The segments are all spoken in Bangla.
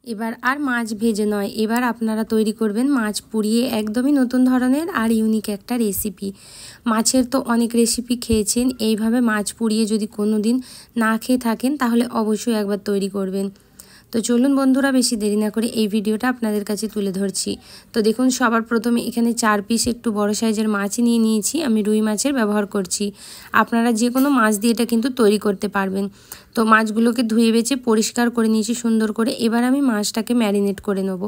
এবার আর মাছ ভেজে নয়, এবার আপনারা তৈরি করবেন মাছ পুড়িয়ে, একদমই নতুন ধরনের আর ইউনিক একটা রেসিপি। মাছের তো অনেক রেসিপি খেয়েছেন, এইভাবে মাছ পুড়িয়ে যদি কোনো দিন না খেয়ে থাকেন তাহলে অবশ্যই একবার তৈরি করবেন। তো চলুন বন্ধুরা, বেশি দেরি না করে এই ভিডিওটা আপনাদের কাছে তুলে ধরছি। তো দেখুন, সবার প্রথমে এখানে 4 পিস একটু বড় সাইজের মাছ নিয়ে নিয়েছি। আমি রুই মাছের ব্যবহার করছি, আপনারা যে কোনো মাছ দিয়ে এটা কিন্তু তৈরি করতে পারবেন। তো মাছগুলোকে ধুয়ে বেছে পরিষ্কার করে নিয়েছি সুন্দর করে। এবার আমি মাছটাকে ম্যারিনেট করে নেব।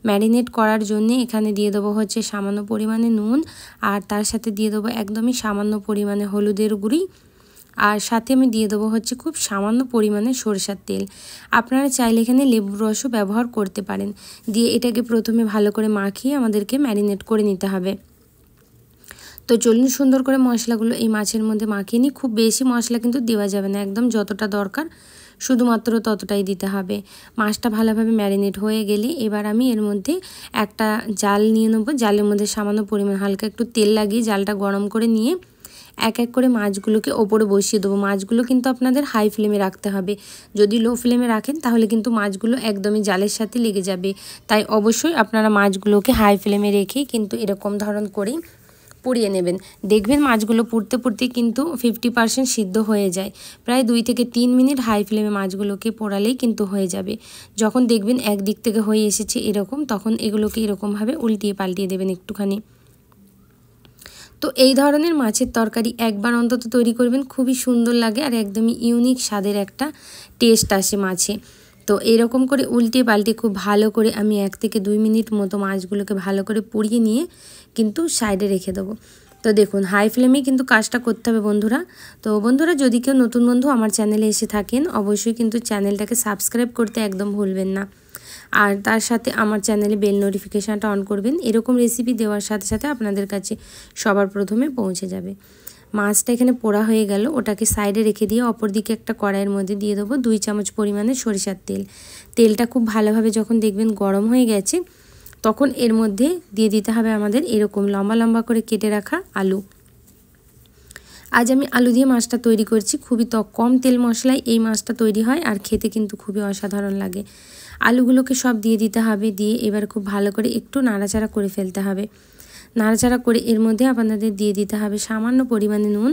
ম্যারিনেট করার জন্য এখানে দিয়ে দেবো হচ্ছে সামান্য পরিমাণে নুন, আর তার সাথে দিয়ে দেবো একদমই সামান্য পরিমাণে হলুদের গুঁড়ি, আর সাথে আমি দিয়ে দেবো হচ্ছে খুব সামান্য পরিমাণে সরষের তেল। আপনারা চাইলে এখানে লেবুর রসও ব্যবহার করতে পারেন। দিয়ে এটাকে প্রথমে ভালো করে মাখিয়ে আমাদেরকে ম্যারিনেট করে নিতে হবে। তো চলুন সুন্দর করে মশলাগুলো এই মাছের মধ্যে মাখিয়ে নিই। খুব বেশি মশলা কিন্তু দেওয়া যাবে না, একদম যতটা দরকার শুধুমাত্র ততটাই দিতে হবে। মাছটা ভালোভাবে ম্যারিনেট হয়ে গেলে এবার আমি এর মধ্যে একটা জাল নিয়ে নেবো। জালের মধ্যে সামান্য পরিমাণ হালকা একটু তেল লাগিয়ে জালটা গরম করে নিয়ে এক এক করে মাছগুলোকে ওপরে বসিয়ে দেবো। মাছগুলো কিন্তু আপনাদের হাই ফ্লেমে রাখতে হবে, যদি লো ফ্লেমে রাখেন তাহলে কিন্তু মাছগুলো একদমই জালের সাথে লেগে যাবে। তাই অবশ্যই আপনারা মাছগুলোকে হাই ফ্লেমে রেখেই কিন্তু এরকম ধরন করেই পুড়িয়ে নেবেন। দেখবেন মাছগুলো পুড়তে পুড়তে কিন্তু 50% সিদ্ধ হয়ে যায়। প্রায় 2 থেকে 3 মিনিট হাই ফ্লেমে মাছগুলোকে পোড়ালেই কিন্তু হয়ে যাবে। যখন দেখবেন একদিক থেকে হয়ে এসেছে এরকম, তখন এগুলোকে এরকমভাবে উল্টিয়ে পাল্টিয়ে দেবেন একটুখানি। তো এই ধরনের মাছের তরকারি একবার অন্তত তৈরি করবেন, খুবই সুন্দর লাগে আর একদমই ইউনিক স্বাদের একটা টেস্ট আসে মাছে। তো এরকম করে উল্টে পাল্টে খুব ভালো করে আমি 1 থেকে 2 মিনিট মতো মাছগুলোকে ভালো করে পুড়িয়ে নিয়ে কিন্তু সাইডে রেখে দেবো। তো দেখুন, হাই ফ্লেমেই কিন্তু কাজটা করতে হবে বন্ধুরা। তো বন্ধুরা, যদি কেউ নতুন বন্ধু আমার চ্যানেলে এসে থাকেন অবশ্যই কিন্তু চ্যানেলটাকে সাবস্ক্রাইব করতে একদম ভুলবেন না। আর তার সাথে আমার চ্যানেলে বেল নোটিফিকেশানটা অন করবেন, এরকম রেসিপি দেওয়ার সাথে সাথে আপনাদের কাছে সবার প্রথমে পৌঁছে যাবে। মাছটা এখানে পোড়া হয়ে গেল, ওটাকে সাইডে রেখে দিয়ে অপর দিকে একটা কড়াইয়ের মধ্যে দিয়ে দেবো 2 চামচ পরিমাণে সরিষার তেল। তেলটা খুব ভালোভাবে যখন দেখবেন গরম হয়ে গেছে তখন এর মধ্যে দিয়ে দিতে হবে আমাদের এরকম লম্বা লম্বা করে কেটে রাখা আলু। আজ আমি আলু দিয়ে মাছটা তৈরি করছি। খুবই কম তেল মশলায় এই মাছটা তৈরি হয় আর খেতে কিন্তু খুবই অসাধারণ লাগে। আলুগুলোকে সব দিয়ে দিতে হবে, দিয়ে এবার খুব ভালো করে একটু নাড়াচাড়া করে ফেলতে হবে। নাড়াচাড়া করে এর মধ্যে আপনাদের দিয়ে দিতে হবে সামান্য পরিমাণে নুন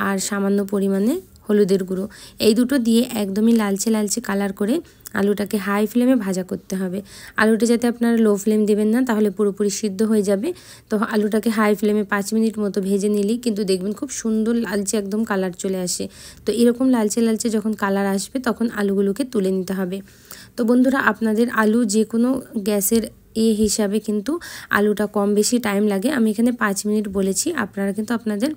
আর সামান্য পরিমাণে হলুদের গুঁড়ো। এই দুটো দিয়ে একদমই লালচে লালচে কালার করে আলুটাকে হাই ফ্লেমে ভাজা করতে হবে। আলুটা যাতে আপনারা লো ফ্লেম দেবেন না, তাহলে পুরোপুরি সিদ্ধ হয়ে যাবে। তো আলুটাকে হাই ফ্লেমে 5 মিনিট মতো ভেজে নিলেই কিন্তু দেখবেন খুব সুন্দর লালচে একদম কালার চলে আসে। তো এরকম লালচে লালচে যখন কালার আসবে তখন আলুগুলোকে তুলে নিতে হবে। তো বন্ধুরা, আপনাদের আলু যে কোনো গ্যাসের হিসাবে কিন্তু আলুটা কম বেশি টাইম লাগে। আমি এখানে 5 মিনিট বলেছি, আপনারা কিন্তু আপনাদের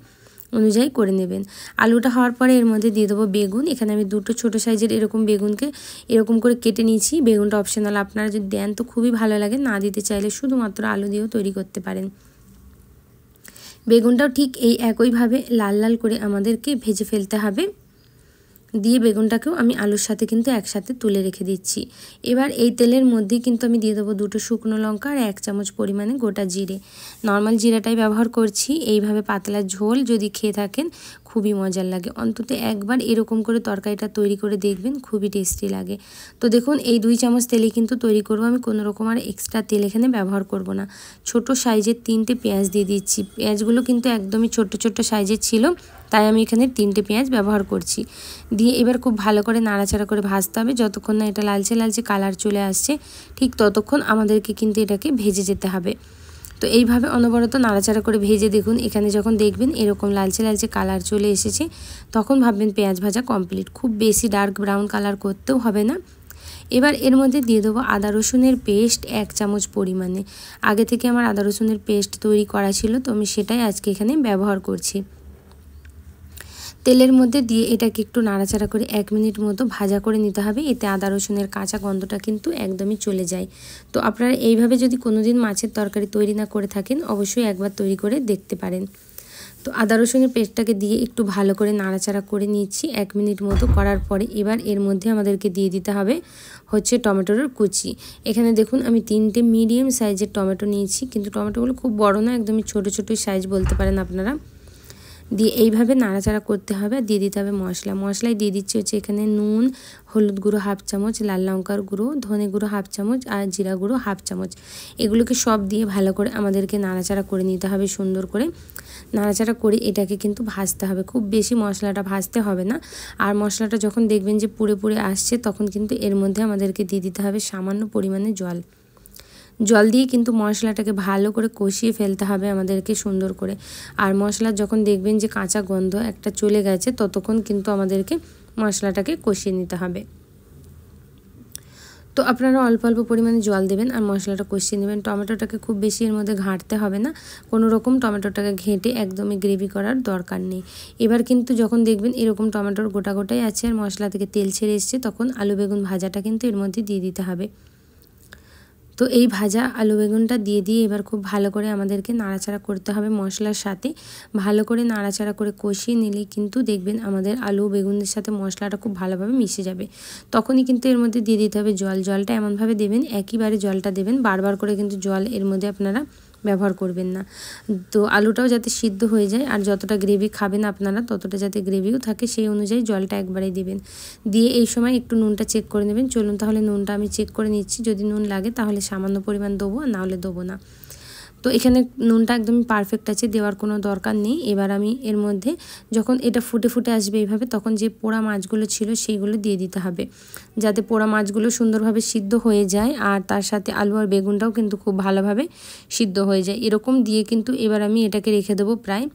অনুযায়ী করে নেবেন। আলুটা হওয়ার পরে এর মধ্যে দিয়ে দেবো বেগুন। এখানে আমি 2টো ছোটো সাইজের এরকম বেগুনকে এরকম করে কেটে নিয়েছি। বেগুনটা অপশনাল, আপনারা যদি দেন তো খুবই ভালো লাগে, না দিতে চাইলে শুধুমাত্র আলু দিয়েও তৈরি করতে পারেন। বেগুনটাও ঠিক এই একইভাবে লাল লাল করে আমাদেরকে ভেজে ফেলতে হবে। দিয়ে বেগুনটাকেও আমি আলুর সাথে কিন্তু একসাথে তুলে রেখে দিচ্ছি। এবার এই তেলের মধ্যেই কিন্তু আমি দিয়ে দেবো 2টো শুকনো লঙ্কা আর 1 চামচ পরিমাণে গোটা জিরে। নর্মাল জিরাটাই ব্যবহার করছি। এইভাবে পাতলা ঝোল যদি খেয়ে থাকেন খুবই মজার লাগে, অন্তত একবার এরকম করে তরকারিটা তৈরি করে দেখবেন, খুবই টেস্টি লাগে। তো দেখুন, এই 2 চামচ তেলে কিন্তু তৈরি করবো, আমি কোনো রকম আর এক্সট্রা তেল এখানে ব্যবহার করব না। ছোট সাইজের 3টে পেঁয়াজ দিয়ে দিচ্ছি। পেঁয়াজগুলো কিন্তু একদমই ছোট্ট ছোট্ট সাইজের ছিল, তাই আমি এখানে 3টে পেঁয়াজ ব্যবহার করছি। দিয়ে এবার খুব ভালো করে নাড়াচাড়া করে ভাজতে হবে, যতক্ষণ না এটা লালচে লালচে কালার চলে আসছে ঠিক ততক্ষণ আমাদেরকে কিন্তু এটাকে ভেজে যেতে হবে। তো এইভাবে অনবরত নাড়াচাড়া করে ভেজে দেখুন, এখানে যখন দেখবেন এরকম লালচে লালচে কালার চলে এসেছে তখন ভাববেন পেঁয়াজ ভাজা কমপ্লিট। খুব বেশি ডার্ক ব্রাউন কালার করতেও হবে না। এবার এর মধ্যে দিয়ে দেবো আদা রসুনের পেস্ট 1 চামচ পরিমাণে। আগে থেকে আমার আদা রসুনের পেস্ট তৈরি করা ছিল, তো আমি সেটাই আজকে এখানে ব্যবহার করছি। তেলের মধ্যে দিয়ে এটাকে একটু নাড়াচাড়া করে 1 মিনিট মতো ভাজা করে নিতে হবে, এতে আদা রসুনের কাঁচা গন্ধটা কিন্তু একদমই চলে যায়। তো আপনারা এইভাবে যদি কোনোদিন মাছের তরকারি তৈরি না করে থাকেন অবশ্যই একবার তৈরি করে দেখতে পারেন। তো আদা রসুনের পেস্টটাকে দিয়ে একটু ভালো করে নাড়াচাড়া করে নিচ্ছি 1 মিনিট মতো করার পরে এবার এর মধ্যে আমাদেরকে দিয়ে দিতে হবে হচ্ছে টমেটোর কুচি। এখানে দেখুন আমি 3টে মিডিয়াম সাইজের টমেটো নিয়েছি, কিন্তু টমেটোগুলো খুব বড় না, একদমই ছোটো ছোটো সাইজ বলতে পারেন আপনারা। দিয়ে এইভাবে নাড়াচাড়া করতে হবে। আর দিয়ে দিতে হবে মশলা। মশলায় দিয়ে দিচ্ছি হচ্ছে এখানে নুন, হলুদ গুঁড়ো হাফ চামচ, লাল লঙ্কার গুঁড়ো, ধনে গুঁড়ো হাফ চামচ আর জিরা গুঁড়ো হাফ চামচ। এগুলোকে সব দিয়ে ভালো করে আমাদেরকে নাড়াচাড়া করে নিতে হবে। সুন্দর করে নাড়াচাড়া করে এটাকে কিন্তু ভাজতে হবে। খুব বেশি মশলাটা ভাজতে হবে না। আর মশলাটা যখন দেখবেন যে পুড়ে পুড়ে আসছে, তখন কিন্তু এর মধ্যে আমাদেরকে দিয়ে দিতে হবে সামান্য পরিমাণে জল। জল দিয়ে কিন্তু মশলাটাকে ভালো করে কষিয়ে ফেলতে হবে আমাদেরকে সুন্দর করে। আর মশলা যখন দেখবেন যে কাঁচা গন্ধ একটা চলে গেছে, ততক্ষণ কিন্তু আমাদেরকে মশলাটাকে কষিয়ে নিতে হবে। তো আপনারা অল্প অল্প পরিমাণে জল দেবেন আর মশলাটা কষিয়ে নেবেন। টমেটোটাকে খুব বেশি এর মধ্যে ঘাঁটতে হবে না, কোনো রকম টমেটোটাকে ঘেঁটে একদমই গ্রেভি করার দরকার নেই। এবার কিন্তু যখন দেখবেন এরকম টমেটোর গোটা গোটাই আছে আর মশলা থেকে তেল ছেড়ে এসছে, তখন আলু বেগুন ভাজাটা কিন্তু এর মধ্যে দিয়ে দিতে হবে। তো এই ভাজা আলু বেগুনটা দিয়ে এবার খুব ভালো করে আমাদেরকে নাড়াচাড়া করতে হবে মশলার সাথে। ভালো করে নাড়াচাড়া করে কষিয়ে নিলেই কিন্তু দেখবেন আমাদের আলু বেগুনের সাথে মশলাটা খুব ভালোভাবে মিশে যাবে। তখনই কিন্তু এর মধ্যে দিয়ে দিতে হবে জল। জলটা এমনভাবে দেবেন, একইবারে জলটা দেবেন, বারবার করে কিন্তু জল এর মধ্যে আপনারা ব্যবহার করবেন না। তো আলুটাও যাতে সিদ্ধ হয়ে যায় আর যতটা গ্রেভি খাবেন আপনারা ততটা যাতে গ্রেভিও থাকে, সেই অনুযায়ী জলটা একবারেই দেবেন। দিয়ে এই সময় একটু নুনটা চেক করে নেবেন। চলুন তাহলে নুনটা আমি চেক করে নিচ্ছি। যদি নুন লাগে তাহলে সামান্য পরিমাণ দেবো, আর নাহলে দেবো না। তো এখানে নুনটা একদমই পারফেক্ট আছে, দেওয়ার কোনো দরকার নেই। এবার আমি এর মধ্যে যখন এটা ফুটে ফুটে আসবে এইভাবে, তখন যে পোড়া মাছগুলো ছিল সেইগুলো দিয়ে দিতে হবে, যাতে পোড়া মাছগুলো সুন্দরভাবে সিদ্ধ হয়ে যায় আর তার সাথে আলু আর বেগুনটাও কিন্তু খুব ভালোভাবে সিদ্ধ হয়ে যায়। এরকম দিয়ে কিন্তু এবার আমি এটাকে রেখে দেবো প্রায়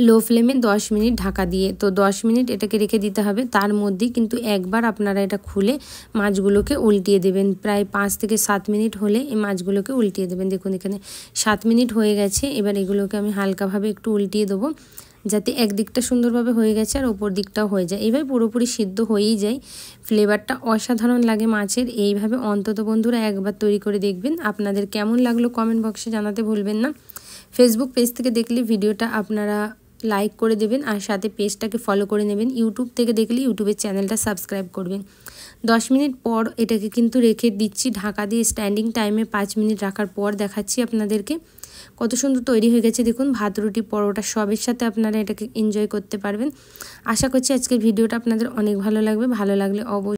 লো ফ্লেমে 10 মিনিট ঢাকা দিয়ে। তো 10 মিনিট এটাকে রেখে দিতে হবে। তার মধ্যেই কিন্তু একবার আপনারা এটা খুলে মাছগুলোকে উল্টিয়ে দেবেন। প্রায় 5 থেকে 7 মিনিট হলে এই মাছগুলোকে উল্টিয়ে দেবেন। দেখুন এখানে 7 মিনিট হয়ে গেছে। এবার এগুলোকে আমি হালকাভাবে একটু উল্টিয়ে দেবো, যাতে একদিকটা সুন্দরভাবে হয়ে গেছে আর ওপর দিকটাও হয়ে যায়। এইভাবে পুরোপুরি সিদ্ধ হয়েই যায়। ফ্লেভারটা অসাধারণ লাগে মাছের। এইভাবে অন্তত বন্ধুরা একবার তৈরি করে দেখবেন। আপনাদের কেমন লাগলো কমেন্ট বক্সে জানাতে ভুলবেন না। ফেসবুক পেজ থেকে দেখলে ভিডিওটা আপনারা লাইক করে দেবেন আর সাথে পেজটাকে ফলো করে নেবেন। ইউটিউব থেকে দেখলে ইউটিউবের চ্যানেলটা সাবস্ক্রাইব করবেন। 10 মিনিট পর এটাকে কিন্তু রেখে দিচ্ছি ঢাকা দিয়ে। স্ট্যান্ডিং টাইমে 5 মিনিট রাখার পর দেখাচ্ছি আপনাদেরকে কত সুন্দর তৈরি হয়ে গেছে। দেখুন ভাত রুটি পরোটা সবের সাথে আপনারা এটাকে এনজয় করতে পারবেন। আশা করছি আজকের ভিডিওটা আপনাদের অনেক ভালো লাগবে। ভালো লাগলে অবশ্যই